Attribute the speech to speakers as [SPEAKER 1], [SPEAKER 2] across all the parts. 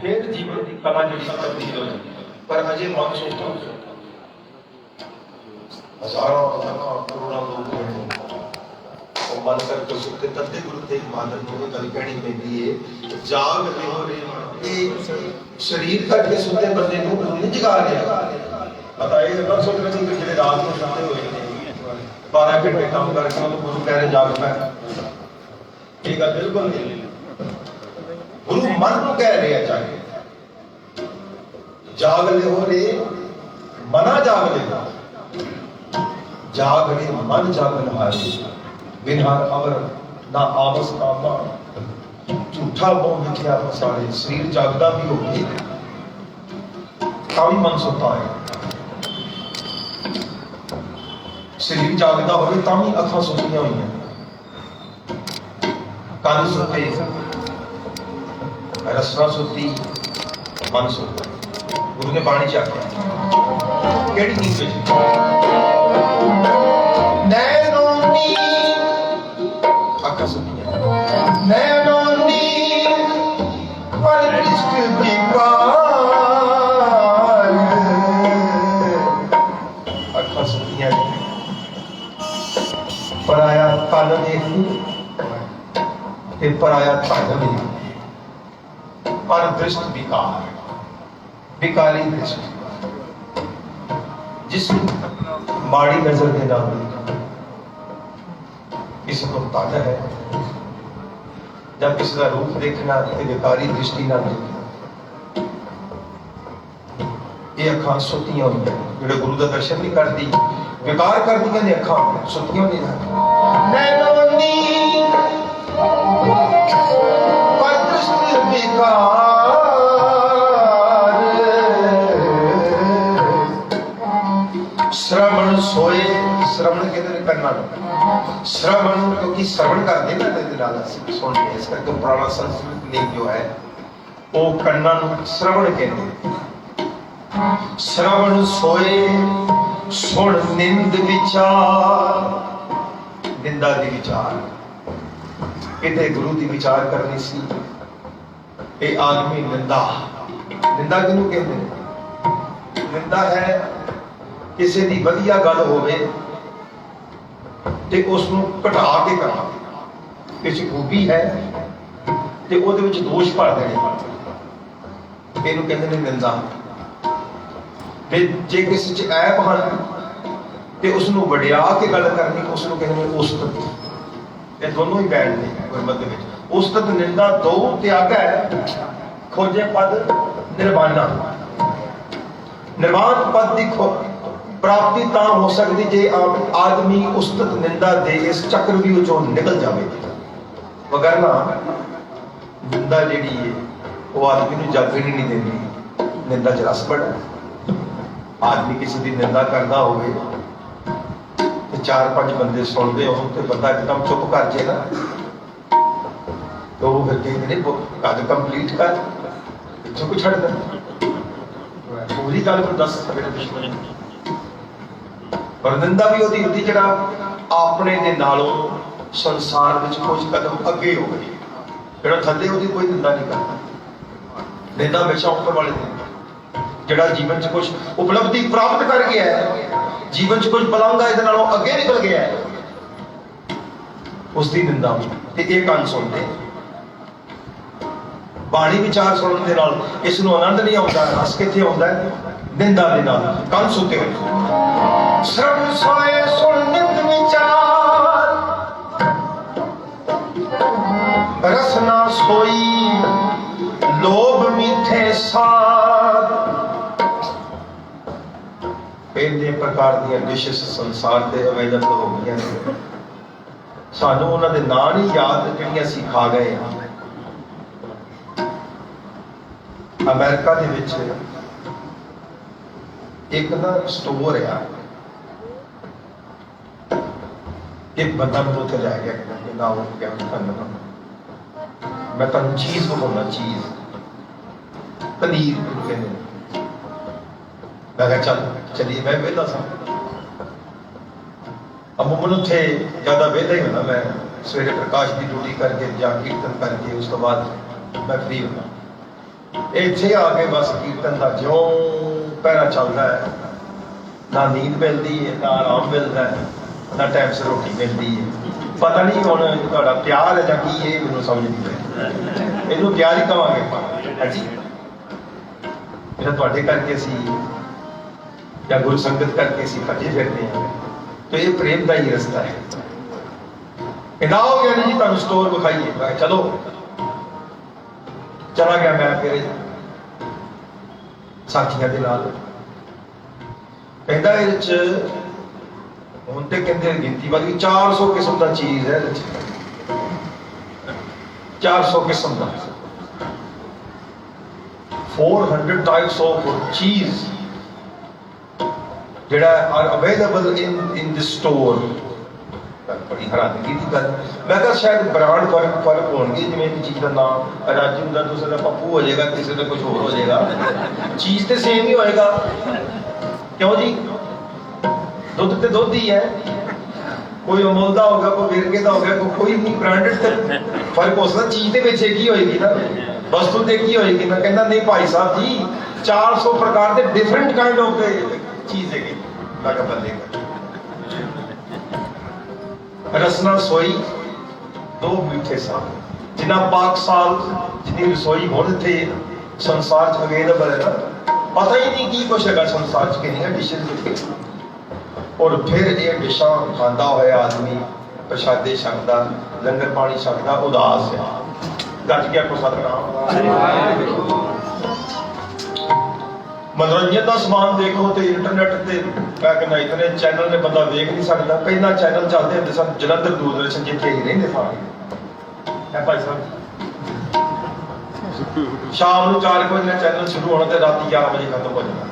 [SPEAKER 1] फिर जीवन की कला जी तब्दील हो जाती है। पर अजय मन सोचता हजारों करोड़ों लोग मन करके सुते तदे गुरु तेग बहादुर ने गल कहनी पैंदी है जाग रहो रे शरीर तक के सुते बंदे को नहीं जगा रहा। पता है ना सोच रहे कि जिहड़े रात को सुते हुए ने 12 घंटे काम करके उन्होंने गुरु कह रहे जाग पै ये गल बिल्कुल नहीं। गुरु मन को कह रहे हैं जाके जाग ले हो रे मना जाग ले जाग रे मन जागन हारे बिनहार अवर ना आवस कामा झूठा मोह मिथ्या सारे शरीर जागदा भी हो गई कावी मन सुता है। शरीर जागदा हो तामी अखां सुतियां हुई कान सुते रसना सुती मन सुता। गुरु ने पानी च आख्या केड़ी नींद विच नैनो नींद अखां सुतियां नैनो नींद पर दृष्ट विकार अखां सुतियां पराया तन देख ते पराया तन देख पर दृष्ट विकार विकारी दृष्टि जिस माड़ी नजर के नाम किसी को ताजा है जब किसी का रूप देखना विकारी दृष्टि ना देखना ये अखां सुतियां हुई जो गुरु का दर्शन नहीं करती विकार कर दी ने अखां सुतियां नहीं श्रवण सोए श्रवण कहते करना श्रवण क्योंकि श्रवण करते ना सुन के इस करके पुराना संस्कृत लिंग जो है वो करना श्रवण कहते श्रवण सोए सुन निंद विचार निंदा दी विचार इतने गुरु की विचार करनी सी ये आदमी निंदा निंदा किनू कहते निंदा है किसी की वधिया गल होवे ते उसनू घटा के करना किस खूबी है ते ओदे विच दोष भर देने इहनू कहंदे ने निंदा। ते जे किसी च ऐब हन ते उसनू वडिया के गल करनी उसनू कहंदे ने उस्तत। ये दोनों ही बैठ ने गुरमत दे विच उस्तत निंदा दो त्याग है खोजे पद निर्वाणा निर्वाण पद की प्राप्ति ता हो सकती जे आदमी उस्तत निंदा दे इस चक्रव्यूह चों निकल जाए वगरना निंदा जिहड़ी है वो आदमी नूं जागण ही नहीं देती। निंदा च रस बड़ा आदमी किसी की निंदा करता होवे ते 4-5 बंदे सुनते हो तो बंदा एकदम चुप कर जाए ना तो वो फिर कहते हैं गल कंप्लीट कर इत्थों कोई छड़ दे पूरी गल को दस मेरे दुश्मन पर निंदा भी होती होती जरा अपने दे नालों संसार में कुछ कदम अगे हो गई जरा थले होती कोई निंदा नहीं करता। निंदा हमेशा ऊपर वाले ने जरा जीवन च कुछ उपलब्धि प्राप्त कर गया है जीवन च कुछ बलांगा इहदे नालों अगे निकल गया है उसकी निंदा ते ये कान सुनते बाणी विचार सुनने के नाल इस नूं आनंद नहीं आता रस कित्थे आउंदा है निंदा दे नाल कान सुते श्रवण सोए सुन निंद विचार रसना सोई लोभ मीठे साध इन्ने प्रकार दी डिशेस संसार ते अवेलेबल हो गई हैं सानू उन्हां दे नाम ही याद जिहड़ियां असीं खा गए हैं। अमेरिका दे विच एक ना स्टोर है एक बंदा मैं उत्थे लै गया ना वो क्या करना मैं तुम चीज बताऊंगा चीज पनीर कहते मैं कहा चल चलिए मैं वेला सा अमूमन उत्थे ज्यादा वेला ही होना मैं सवेरे प्रकाश की ड्यूटी करके या कीर्तन करके उस तो बाद मैं फ्री होना ਇੱਥੇ ਆ ਕੇ ਬਸ ਕੀਰਤਨ ਦਾ ਜਿਉਂ ਪਹਿਰਾ ਚੱਲਦਾ ਹੈ, ਨਾ ਨੀਂਦ ਮਿਲਦੀ ਹੈ, ਨਾ ਆਰਾਮ ਮਿਲਦਾ ਹੈ, ਨਾ ਟਾਈਮ ਸਿਰ ਰੋਟੀ ਮਿਲਦੀ ਹੈ। ਪਤਾ ਨਹੀਂ ਹੁਣ ਤੁਹਾਡਾ ਪਿਆਰ ਹੈ ਜਾਂ ਕੀ ਹੈ, ਮੈਨੂੰ ਸਮਝ ਨਹੀਂ ਪਈ। ਇਹਨੂੰ ਪਿਆਰ ਹੀ ਕਵਾਂਗੇ ਹਾਂਜੀ, ਜਿਹੜਾ ਤੁਹਾਡੇ ਕਰਕੇ ਅਸੀਂ ਜਾਂ ਗੁਰੂ ਸੰਗਤ ਕਰਕੇ ਅਸੀਂ ਭੱਜੇ ਫਿਰਦੇ ਹਾਂ, ਤੇ ਇਹ ਪ੍ਰੇਮ ਦਾ ਹੀ ਰਸਤਾ ਹੈ। ਕਹਿੰਦਾ ਹੋ ਗਿਆ ਨਹੀਂ ਜੀ, ਤੁਹਾਨੂੰ ਸਟੋਰ ਵਿਖਾਈਏ। ਮੈਂ ਕਿਹਾ ਚਲੋ, ਚਲਾ ਗਿਆ ਮੈਂ ਫਿਰ ਸਾਥੀਆਂ ਦੇ ਨਾਲ। ਕਹਿੰਦਾ ਇਹਦੇ ਚ ਹੁਣ ਤੇ ਕਹਿੰਦੇ ਗਿਣਤੀ ਵੱਧ ਗਈ, 400 ਕਿਸਮ ਦਾ ਚੀਜ਼ ਹੈ ਇਹਦੇ ਚ, 400 ਕਿਸਮ ਦਾ, 400 types of cheese ਜਿਹੜਾ are available in the store। ਬੜੀ ਹੈਰਾਨਗੀ ਦੀ ਗੱਲ। ਮੈਂ ਕਿਹਾ ਸ਼ਾਇਦ ਬ੍ਰਾਂਡ ਫਰਕ ਹੋਣਗੇ, ਜਿਵੇਂ ਇੱਕ ਚੀਜ਼ ਦਾ ਨਾਮ ਰਾਜੂ ਦਾ, ਦੂਸਰੇ ਦਾ ਪੱਪੂ ਹੋ ਜਾਏਗਾ, ਕਿਸੇ ਦਾ ਕੁਝ ਹੋਰ ਹੋ ਜਾਏਗਾ, ਚੀਜ਼ ਤੇ ਸੇਮ ਹੀ ਹੋਏਗਾ। ਕਿਉਂ ਜੀ? ਦੁੱਧ ਤੇ ਦੁੱਧ ਹੀ ਹੈ, ਕੋਈ ਅਮੁੱਲ ਦਾ ਹੋਗਾ, ਕੋਈ ਵੇਰਕੇ ਦਾ ਹੋ ਗਿਆ, ਕੋਈ ਨਹੀਂ, ਬ੍ਰਾਂਡਡ ਤੇ ਫਰਕ ਹੋ ਸਕਦਾ। ਚੀਜ਼ ਦੇ ਵਿੱਚ ਇੱਕ ਹੀ ਹੋਏਗੀ ਨਾ, ਵਸਤੂ ਤੇ ਕੀ ਹੋਏਗੀ। ਮੈਂ ਕਹਿੰਦਾ ਨਹੀਂ ਭਾਈ ਸਾਹਿਬ ਜੀ, 400 ਪ੍ਰਕਾਰ ਦੇ ਡਿਫਰੈਂਟ ਕਾਈਂਡ ਆਫ ਚੀਜ਼ ਹੈਗੀ। ਮੈਂ ਕਿਹਾ ਬੰਦੇ ਰਸਨਾ ਸੋਈ ਦੋ ਮਿੱਠੇ ਸਾਲ, ਜਿੰਨਾ ਪਾਕ ਸਾਲ ਜਿੰਨੀ ਰਸੋਈ ਹੁਣ ਇੱਥੇ ਸੰਸਾਰ ਚ ਅਵੇਲੇਬਲ ਹੈ ਨਾ, ਪਤਾ ਹੀ ਨਹੀਂ ਕੀ ਕੁਛ ਹੈਗਾ ਸੰਸਾਰ ਚ, ਕਿੰਨੀਆਂ ਡਿਸ਼ਜ਼। ਔਰ ਫਿਰ ਇਹ ਡਿਸ਼ਾਂ ਖਾਂਦਾ ਹੋਇਆ ਆਦਮੀ ਪ੍ਰਸ਼ਾਦੇ ਛਕਦਾ, ਲੰਗਰ ਪਾਣੀ ਛਕਦਾ, ਉਦਾਸ ਹੈ। ਗੱਜ ਕੇ ਆਪੋ ਸਤਿਨਾਮ। ਮਨੋਰੰਜਨ ਦਾ ਸਮਾਨ ਦੇਖੋ ਤੇ ਇੰਟਰਨੈਟ ਤੇ ਮੈਂ ਕਹਿੰਦਾ ਇਤਨੇ ਚੈਨਲ ਨੇ ਬੰਦਾ ਵੇਖ ਨਹੀਂ ਸਕਦਾ। ਪਹਿਲਾਂ ਚੈਨਲ ਚੱਲਦੇ ਹੁੰਦੇ ਸਨ, ਜਲੰਧਰ ਦੂਰਦਰਸ਼ਨ ਜਿੱਥੇ ਹੀ ਰਹਿੰਦੇ ਸਾਰੇ ਹੈ ਭਾਈ ਸਾਹਿਬ। ਸ਼ਾਮ ਨੂੰ 4 ਵਜੇ ਚੈਨਲ ਸ਼ੁਰੂ ਹੋਣਾ ਤੇ ਰਾਤੀ 11 ਵਜੇ ਖਤਮ ਹੋ ਜਾਣਾ।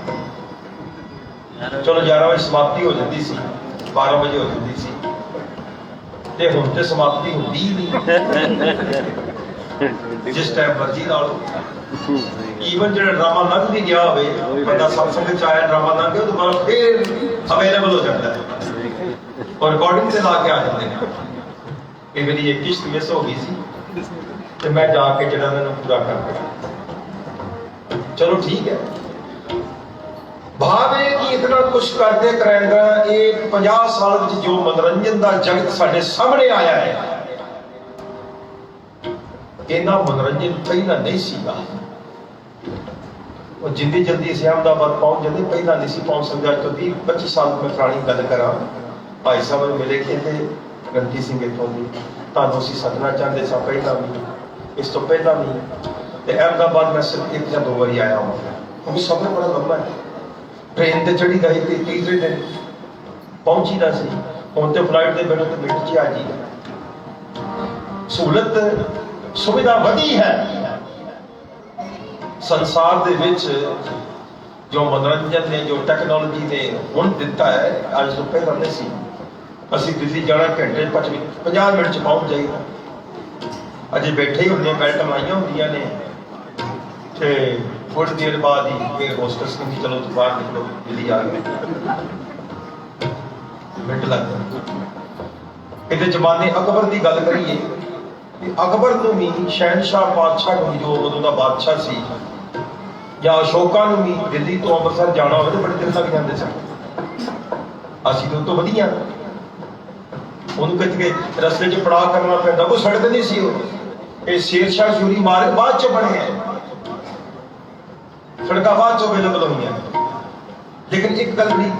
[SPEAKER 1] ਚਲੋ 11 ਵਜੇ ਸਮਾਪਤੀ ਹੋ ਜਾਂਦੀ ਸੀ, 12 ਵਜੇ ਹੋ ਜਾਂਦੀ ਸੀ, ਤੇ ਹੁਣ ਤੇ ਸਮਾਪਤੀ ਹੁੰਦੀ ਹੀ ਨਹੀਂ। ਜਿਸ ਟਾਈਮ ਮਰਜ਼ੀ ਲਾ ਲਓ। ਈਵਨ ਜਿਹੜਾ ਡਰਾਮਾ ਲੰਘ ਵੀ ਗਿਆ ਹੋਵੇ, ਬੰਦਾ ਸਤਸੰਗ ਚ ਆਇਆ, ਡਰਾਮਾ ਲੰਘ ਗਿਆ, ਦੁਬਾਰਾ ਫੇਰ ਅਵੇਲੇਬਲ ਹੋ ਜਾਂਦਾ ਹੈ, ਔਰ ਰਿਕਾਰਡਿੰਗ ਤੇ ਲਾ ਕੇ ਆ ਜਾਂਦੇ ਨੇ। ਇਹ ਮੇਰੀ ਇੱਕ ਕਿਸ਼ਤ ਮਿਸ ਹੋ ਗਈ ਸੀ ਤੇ ਮੈਂ ਜਾ ਕੇ ਜਿਹੜਾ ਮੈਨੂੰ ਪੂਰਾ ਕਰ ਦਿੱਤਾ। ਚਲੋ ਠੀਕ ਹੈ। ਭਾਵ ਇਹ ਕਿ ਇਤਨਾ ਕੁਛ ਕਰਦੇ ਕਰਾਂਗਾ, ਇਹ 50 ਸਾਲ ਵਿੱਚ ਜੋ ਮਨੋਰੰਜਨ ਦਾ ਜਗਤ ਸਾਡੇ ਸਾਹਮਣੇ ਆਇਆ ਹੈ, ਇਹਨਾਂ ਮਨੋਰੰਜਨ ਪਹਿਲਾਂ ਨਹੀਂ ਸੀਗਾ। ਉਹ ਜਿੰਦੀ ਜਲਦੀ ਅਸੀਂ ਅਹਿਮਦਾਬਾਦ ਪਹੁੰਚ ਜਾਂਦੇ, ਪਹਿਲਾਂ ਨਹੀਂ ਸੀ ਪਹੁੰਚ ਸਕਦੇ। ਅੱਜ ਤੋਂ 20-25 ਸਾਲ ਮੈਂ ਪੁਰਾਣੀ ਗੱਲ ਕਰਾਂ, ਭਾਈ ਸਾਹਿਬ ਨੂੰ ਮਿਲੇ, ਕਹਿੰਦੇ ਗੰਦੀ ਸਿੰਘ ਇੱਥੋਂ ਦੀ, ਤੁਹਾਨੂੰ ਅਸੀਂ ਸੱਦਣਾ ਚਾਹੁੰਦੇ ਸਾਂ ਪਹਿਲਾਂ ਵੀ, ਇਸ ਤੋਂ ਪਹਿਲਾਂ ਵੀ, ਤੇ ਅਹਿਮਦਾਬਾਦ ਮੈਂ ਸਿਰਫ 1 ਜਾਂ 2 ਵਾਰੀ ਆਇਆ ਹਾਂ। ਉਹ ਵੀ ਸਫ਼ਰ ਬੜਾ ਲੰਬਾ ਹੈ, ਟ੍ਰੇਨ ਤੇ ਚੜੀ ਗਈ ਤੇ ਤੀਸਰੇ ਦਿਨ ਪਹੁੰਚੀਦਾ ਸੀ। ਹੁਣ ਤੇ ਫਲਾਈਟ ਦੇ ਬੈਠੋ ਤੇ ਮਿੰਟ 'ਚ ਆ ਜੀ। ਸਹੂਲਤ ਸੁਵਿਧਾ ਵਧੀ ਹੈ ਸੰਸਾਰ ਦੇ ਵਿੱਚ। ਜੋ ਮਨੋਰੰਜਨ ਨੇ, ਜੋ ਟੈਕਨੋਲੋਜੀ ਨੇ ਹੁਣ ਦਿੱਤਾ ਹੈ, ਅੱਜ ਤੋਂ ਪਹਿਲਾਂ ਨਹੀਂ ਸੀ। ਅਸੀਂ ਦਿੱਲੀ ਜਾਣਾ ਘੰਟੇ 50 ਮਿੰਟ 'ਚ ਪਹੁੰਚ ਜਾਈਦਾ। ਅਜੇ ਬੈਠੇ ਹੀ ਹੁੰਦੇ, ਬੈਲਟ ਲਾਈਆਂ ਹੁੰਦੀਆਂ ਨੇ, ਤੇ ਥੋੜੀ ਦੇਰ ਬਾਅਦ ਹੀ ਇਹ ਹੋਸਟਸ ਕਹਿੰਦੀ ਚਲੋ ਤੁਸੀਂ ਬਾਹਰ ਨਿਕਲੋ, ਦਿੱਲੀ ਆ ਗਏ। ਮਿੰਟ ਲੱਗਦਾ। ਇਹਦੇ ਜ਼ਮਾਨੇ ਅਕਬਰ ਦੀ ਗੱਲ ਕਰੀਏ, ਅਕਬਰ ਨੂੰ ਵੀ, ਸ਼ਹਿਨਸ਼ਾਹ ਬਾਦਸ਼ਾਹ ਨੂੰ ਵੀ, ਜੋ ਉਦੋਂ ਦਾ ਬਾਦਸ਼ਾਹ ਸੀ, ਜਾਂ ਅਸ਼ੋਕਾ ਨੂੰ ਵੀ ਦਿੱਲੀ ਤੋਂ ਅੰਮ੍ਰਿਤਸਰ ਜਾਣਾ ਹੋਵੇ ਤਾਂ ਬੜੇ ਦਿਨ ਲੱਗ ਜਾਂਦੇ ਸਨ। ਅਸੀਂ ਤਾਂ ਉਹ ਤੋਂ ਵਧੀਆ, ਉਹਨੂੰ ਕਿਤੇ ਰਸਤੇ 'ਚ ਪੜਾਅ ਕਰਨਾ ਪੈਂਦਾ, ਕੋਈ ਸੜਕ ਨਹੀਂ ਸੀ। ਉਹ ਇਹ ਸ਼ੇਰਸ਼ਾਹ ਸੂਰੀ ਮਾਰਗ ਬਾਅਦ 'ਚ ਬਣੇ ਹੈ, ਸੜਕਾਂ ਬਾਅਦ 'ਚ ਅਵੇਲੇਬਲ ਹੋਈਆਂ। ਲੇਕਿਨ ਇੱਕ ਗੱਲ ਬੜੀ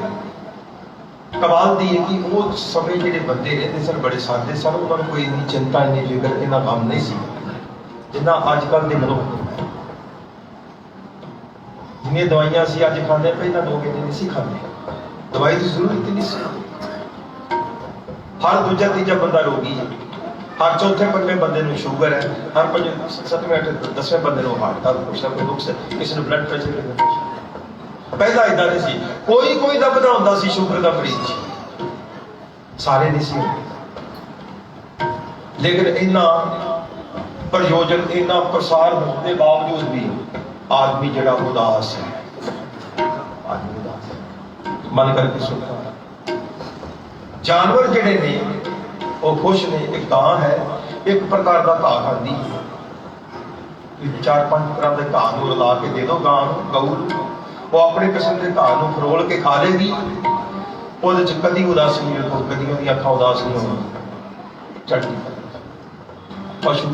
[SPEAKER 1] ਕਮਾਲ ਦੀ ਹੈ ਕਿ ਉਹ ਸਮੇਂ ਜਿਹੜੇ ਬੰਦੇ ਰਹਿੰਦੇ ਸਨ ਬੜੇ ਸਾਦੇ ਸਨ, ਉਹਨਾਂ ਨੂੰ ਕੋਈ ਇੰਨੀ ਚਿੰਤਾ, ਇੰਨੀ ਫਿਕਰ, ਇੰਨਾ ਕੰਮ ਨਹੀਂ ਸੀ ਜਿੰਨਾ ਅੱਜ ਕੱਲ੍ਹ ਦੇ ਮਨੁੱਖ। ਜਿੰਨੀਆਂ ਦਵਾਈਆਂ ਅਸੀਂ ਅੱਜ ਖਾਂਦੇ, ਪਹਿਲਾਂ ਲੋਕ ਇੰਨੇ ਨਹੀਂ ਸੀ ਖਾਂਦੇ। ਦਵਾਈ ਦੀ ਜ਼ਰੂਰਤ ਨਹੀਂ ਸੀ। ਹਰ ਦੂਜਾ ਤੀਜਾ ਬੰਦਾ ਰੋਗੀ ਹੈ, ਹਰ ਚੌਥੇ ਪੰਜਵੇਂ ਬੰਦੇ ਨੂੰ ਸ਼ੂਗਰ ਹੈ, ਹਰ 7ਵੇਂ 8ਵੇਂ 10ਵੇਂ ਬੰਦੇ ਨੂੰ ਹਾਰਟ ਦਾ ਕੁਛ ਨਾ ਕੋਈ ਨੁਕਸ ਹੈ, ਕਿਸੇ ਨੂੰ ਬਲੱਡ ਪ੍ਰੈਸ਼ਰ ਹੈ। ਪਹਿਲਾਂ ਏਦਾਂ ਨਹੀਂ ਸੀ। ਕੋਈ ਦਾ ਵਧਾਉਂਦਾ ਸੀ ਸ਼ੂਗਰ ਦਾ ਮਰੀਜ਼, ਸਾਰੇ ਨਹੀਂ ਸੀ। ਲੇਕਿਨ ਇੰਨਾ ਪ੍ਰਯੋਜਨ, ਇੰਨਾ ਪ੍ਰਸਾਰ ਹੋਣ ਦੇ ਬਾਵਜੂਦ ਵੀ ਆਦਮੀ ਜਿਹੜਾ ਉਦਾਸ ਹੈ, ਆਦਮੀ ਉਦਾਸ ਹੈ, ਮਨ ਕਰਕੇ ਸੁਣਦਾ। ਜਾਨਵਰ ਜਿਹੜੇ ਨੇ ਉਹ ਖੁਸ਼ ਨੇ। ਇੱਕ ਗਾਂ ਹੈ, ਇੱਕ ਪ੍ਰਕਾਰ ਦਾ ਘਾਹ ਖਾਂਦੀ ਹੈ, चार पांच तरह के घाह नूं रला के दे दो गां गऊ वो अपने किस्म के घाह नूं फरोल के खा लेगी ਉਹਦੇ ਚ कदी उदास नहीं हो कदी ਉਹਦੀ ਅੱਖਾਂ उदास नहीं होगी चढ़ती पशु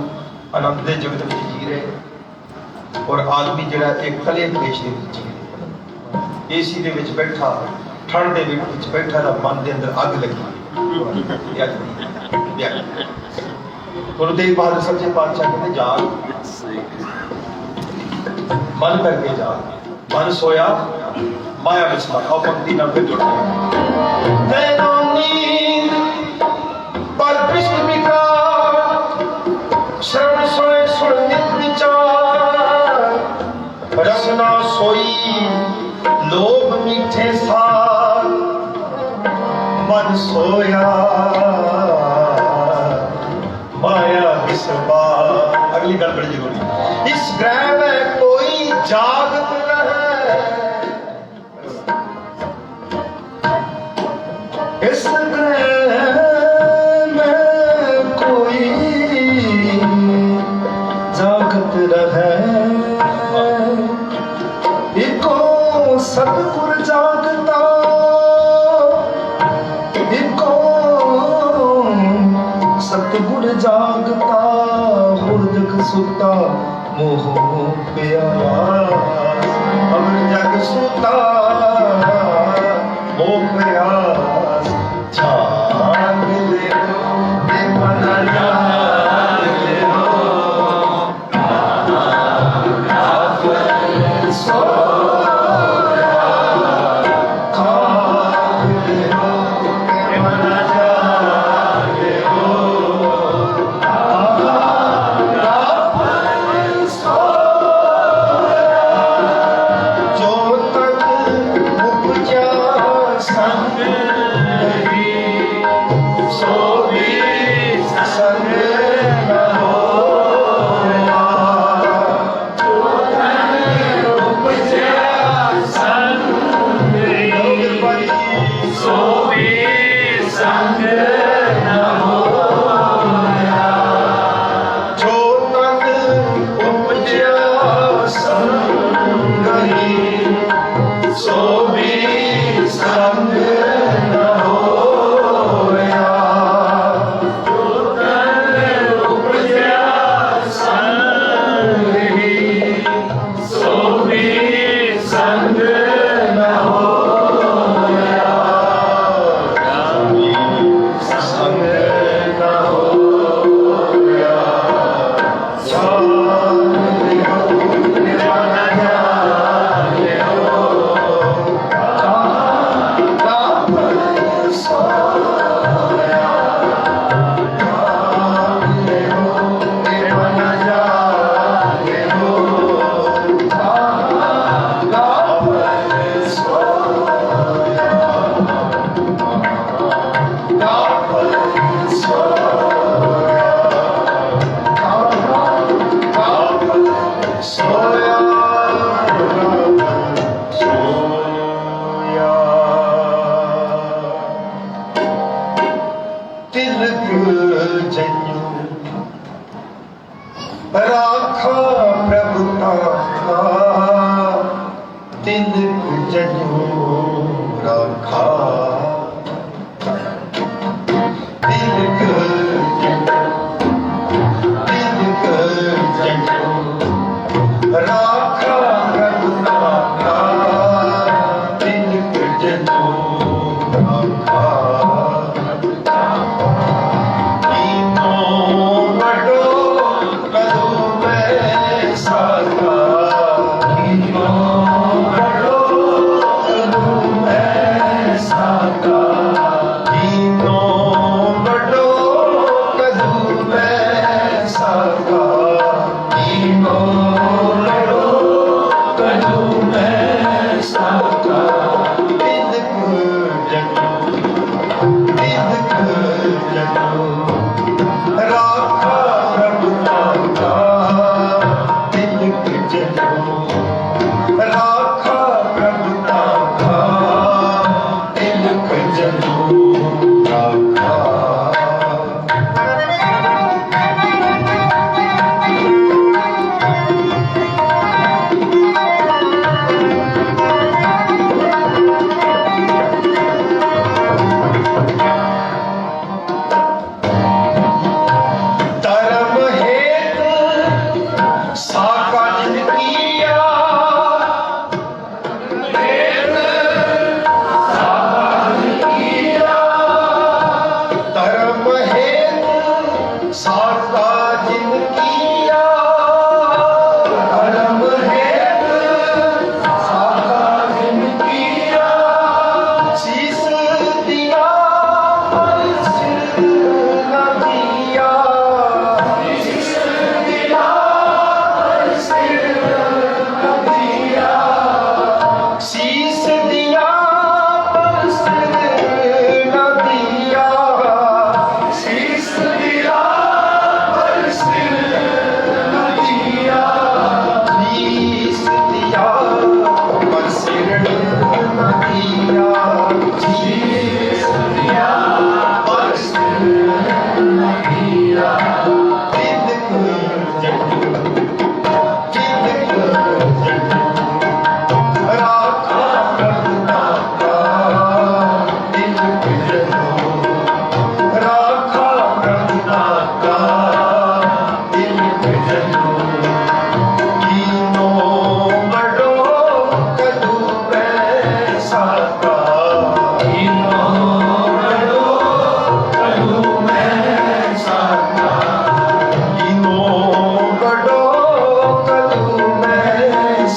[SPEAKER 1] आनंद के जगत में जी रहे और आदमी जिहड़ा एक कले कलेश के जी रहे एसी दे विच बैठा ठंड दे विच बैठा दा मन दे अंदर अग लगी गुरु तेग बहादुर सच्चे पातशाह कहते जाग मन करके जाग मन सोया माया विस्मर और पंक्ति न फिर जुड़ नैनों नींद पर विष्णु विकार श्रवण सोए सुन नित विचार रसना सोई लोभ मीठे सार मन सोया माया विस्मर। अगली गल बड़ी जरूरी इस ग्रह में कोई जागत रहे इस ग्रह में कोई जागत रहे इको सतगुर जागता इको सतगुर जागता मुर्दक सुता मोह प्यास अमर जग सुता मोह प्यास जाग ले दे मन जाग ले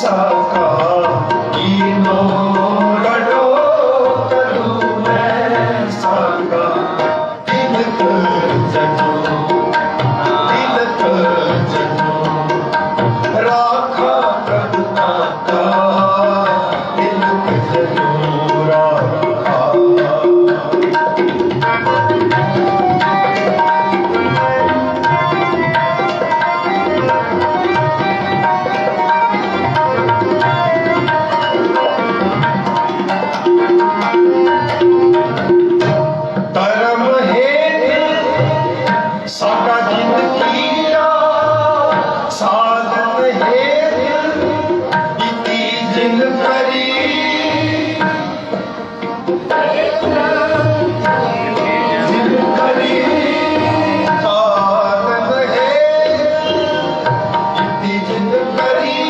[SPEAKER 1] साका कीनो गढ़ो करूं मैं साका तिलक जनो तिलक जनो राखा प्रभु ताका तिलक जनो राखा धर्म हेत साका जिंदगी साधन हेत इति जिन करी जिन करी साधन हेत इति जिन करी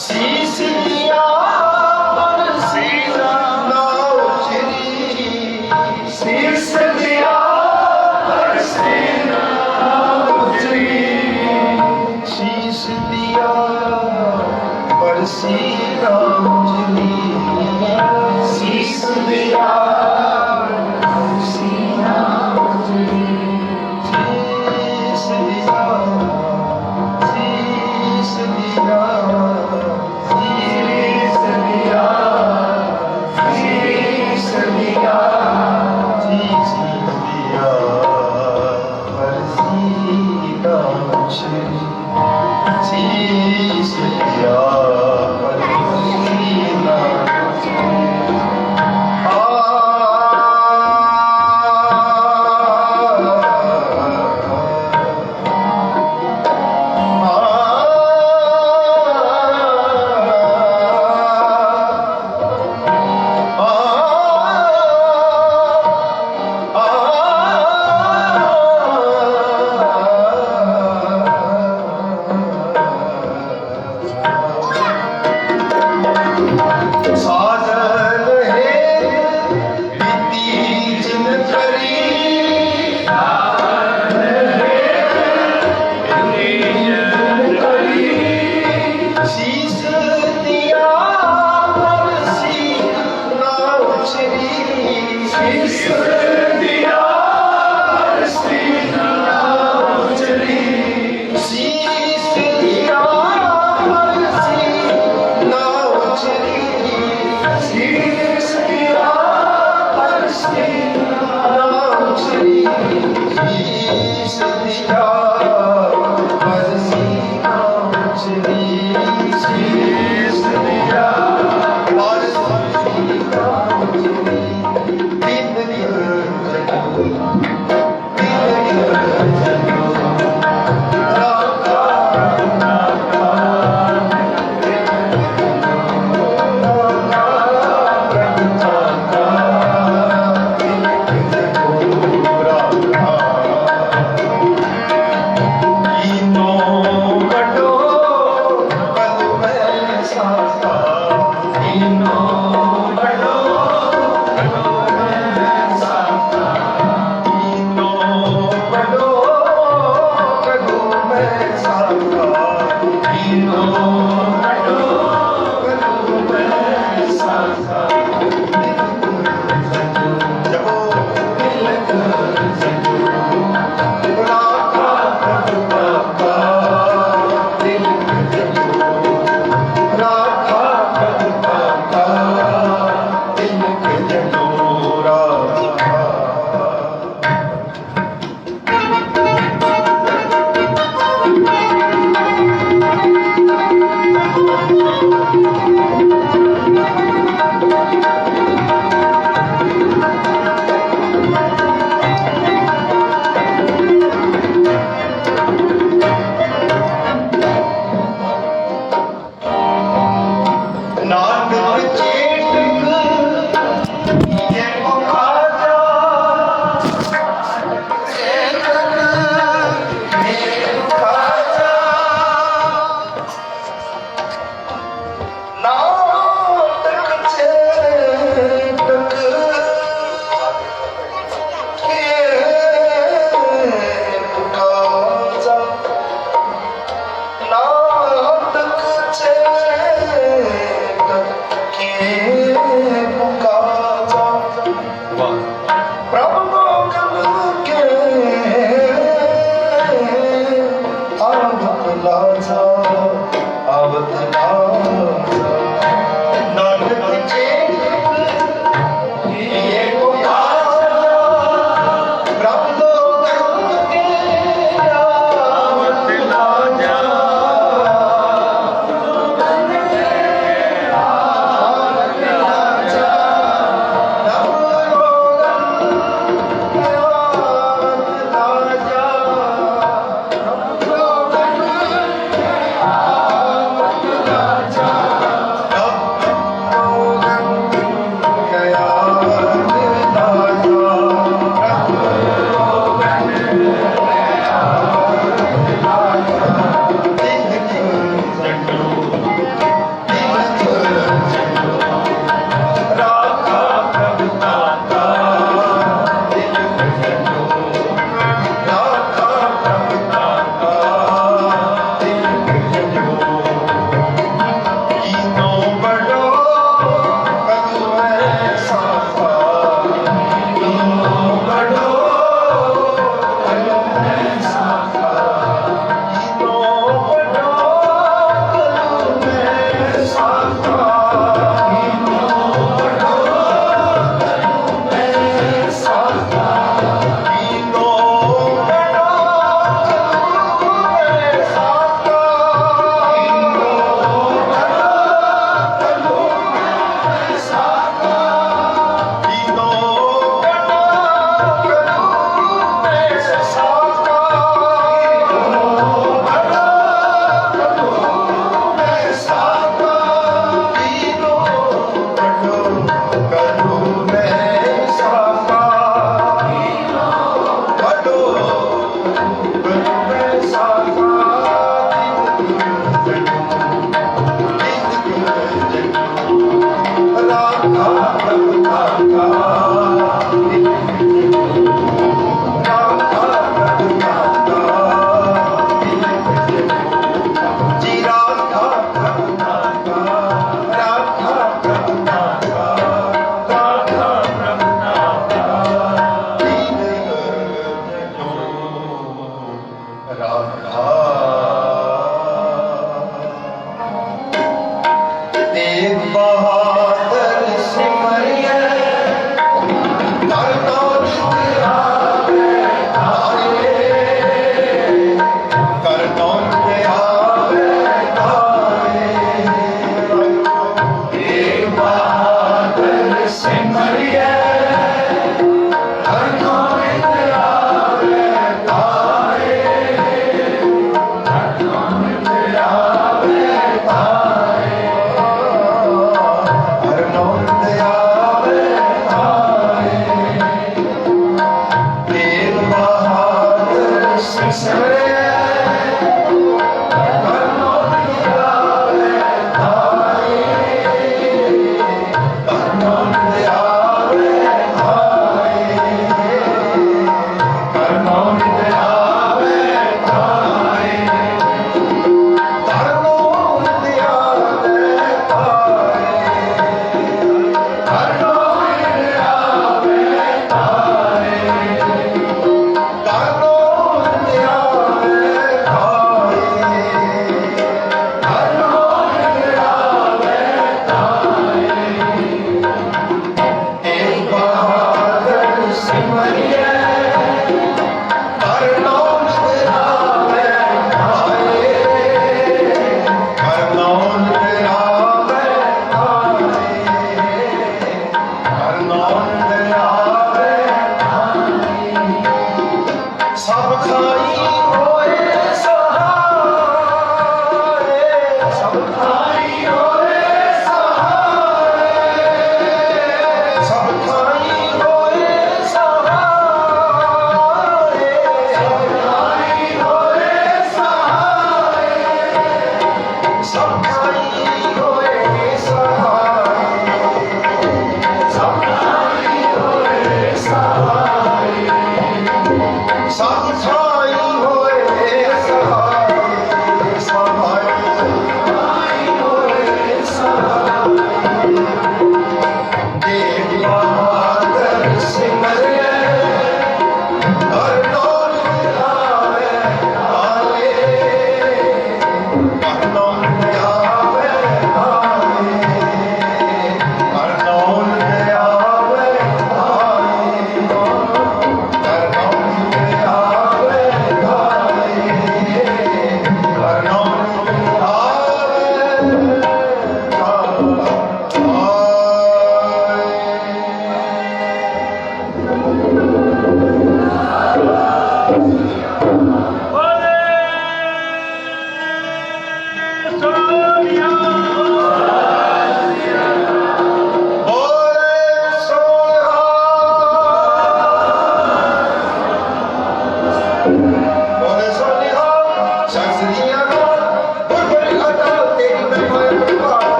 [SPEAKER 1] शीश दिया और सीना नाव चली शीश दिया और सीना नाव चली शीश दिया और सीना चली शीश दिया और सीना चली शीश दिया शीश दिया शीश दिया शीश दिया शीश दिया पर सीना चली शीश दिया पर सीना चली साजन है बीती जिन करी शीश दिया पर सीना चली शीश दिया पर सीना चली शीश दिया पर सीना चली शीश दिया पर सीना चली शीश दिया पर सीना चली शीश दिया पर सीना चली तिलक जनो राखा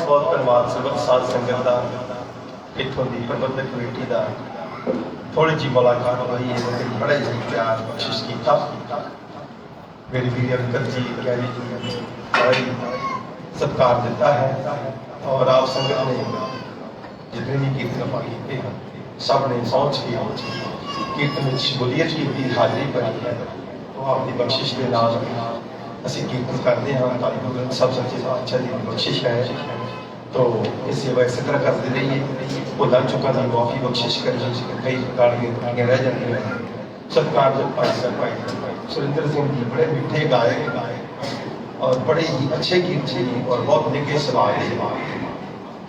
[SPEAKER 1] बहुत धन्यवाद सर्बत साध संगत का, इतों की प्रबंधक कमेटी का। थोड़ी जी मुलाकात हुई है, लेकिन बड़ा ही प्यार बख्शिश किया। मेरी बीवी अंकल जी प्यारी जी बड़ा ही सत्कार दिता है, और आप संगत ने जितने भी कीर्तन किए हैं सब ने सोच के कीर्तन में शमूलीयत की, हाजिरी भरी है। तो आपकी बख्शिश के नाल असी कीर्तन करते हैं, धन गुरु ग्रंथ साहिब सच्चे पातशाह की बख्शिश है। तो इस सेवा इस तरह करते रहिए, भुला चुका की माफी बख्शिश करिए, कई प्रकार की त्रुटियां रह जाती हैं। सत्कार भाई सुरेंद्र सिंह जी बड़े मीठे गायक और बड़े ही अच्छे कीर्तन और बहुत निगे सवाल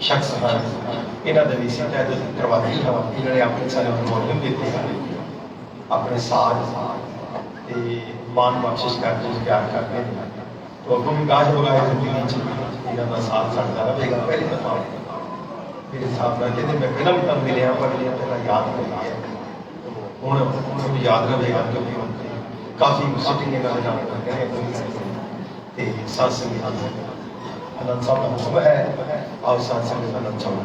[SPEAKER 1] शख्स हैं। इन्हों के भी तहत करवाती हाँ, इन्होंने अपने सारे प्रमोशन दिते हैं, अपने साथ मान बख्शिश करके प्यार करते हैं। तो अगों गाज लगाए जिंदगी इन्हों का साथ चलता रहेगा। पहली दफा मेरे हिसाब से कहते मैं फिल्म तक मिले पर पहला याद नहीं है, हूँ याद रहेगा क्योंकि काफ़ी सिटिंग इन्होंने नाम करते हैं। सात संगीत आनंद साहब का हुक्म है, आओ सात संगीत आनंद साहब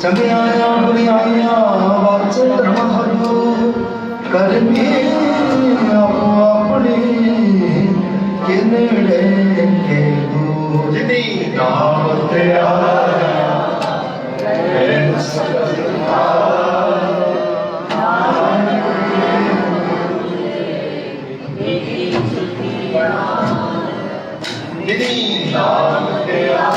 [SPEAKER 2] चंगियाया बुरियाया वाच धर्म हरो करनी आपो अपनी के नेड़े के दूर
[SPEAKER 1] जिनी
[SPEAKER 2] नाम तेरा
[SPEAKER 1] नाम तेरा